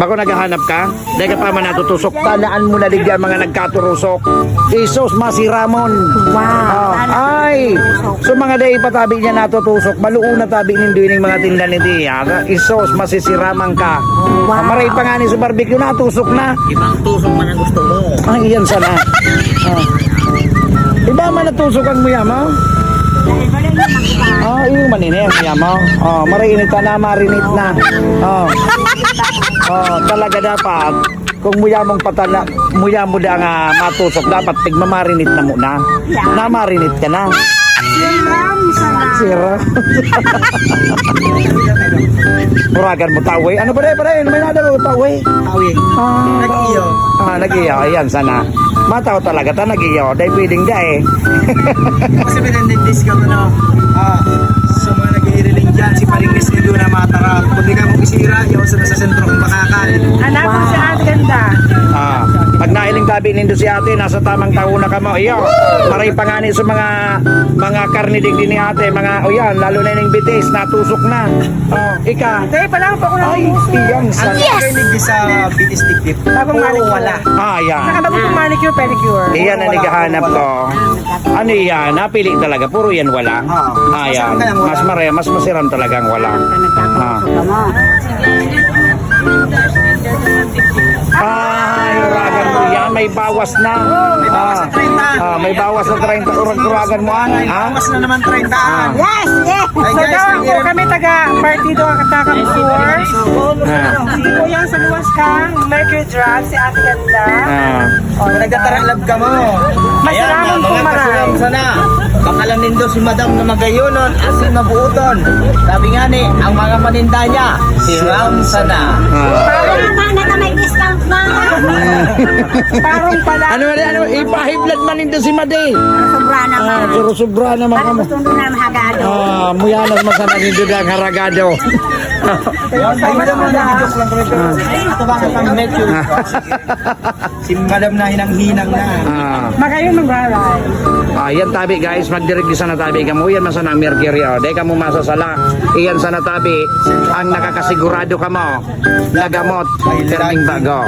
Bako naghahanap ka? Dahil ka pa man natutusok. Tanaan mo na ligyan mga nagkaturusok. Isos, masiramon. Wow. Ay! So mga day patabi niya natutusok. Maluun na tabi ninduin ng mga tindan ni Tia. Isos, masisiraman ka. Wow. Maray pa nga ni sa barbecue natusok na. Ibang tusok man ang gusto mo. Ay, iyan sana. Iba man natusok ang muya mo? Yung manini ang muya mo. Marinit na, marinit na. Talaga dapat kung muya mong patala, muya mo da nga matusok, dapat tigmamarinit na muna. Na marinit ka na. Sira. Puragan mo taway. Ano ba rin? May nada ko taway. Tawin. Nag-iyo. Nag-iyo. Ayan sana. Mataw talaga ta nag-iyo. Dahil pwedeng da eh. Kasi pinag-discount na sa mga nag-iiriling dyan, si Palingis nyo doon na matarap. Kung di ka mong isira, yaw sa sentro kung makakain. Anak ko si Ate Ganda. Pag nailing tabi nindo si ate, nasa tamang taon na ka mo. Iyo, maray pangani sa mga karne digdi ni ate, mga yan, lalo na yung bitis, natusok na. Ika. Tay, pala pa ko na Ay, iyang Ang sana. nag-iiriling sa bitis dikdip. Bagong manicure. Wala. Yan. Nakabagong manicure, pedicure. Iyan ang naghahanap ko. Ano yan? Napili talaga. Puro yan wala. Yan. Mas maray, mas masiram talagang wala. Uragan mo yan. May bawas na. May bawas na 30. Uragan mo ang. Mas na naman 30. Yes, yes. Ay, So guys, daw ako nag-irim- kami taga Partido Katakang Tour. Si Kuyang sa luwas kang Mercury Drive, si Ate Ganda. Kung nagtataralab ka mo. Masalaman Ayan, kung mga maray. kasulam sana. Baka lang nindo si Madam na magayonon asin mabuuton. Sabi nga ni, ang mga paninda niya, si Ram sana. Parang pala. Ano? Ipahiblad man nito si Made. Sobra naman. Pero sobra naman Para kamo. gusto nyo na mahagado. Muyanas masana nito ang haragado. Ay, Madam na nagidok lang kami. Ito ba kang medyo? Si Madam na hinang-hinang na. Magayon ng baray. Yan tabi guys, magdirect di sana tabi kamo. Yan man sana ang mercury. Dahil kamo masasala. Iyan sana tabi. Ang nakakasigurado kamo. Nagamot. Perming bago.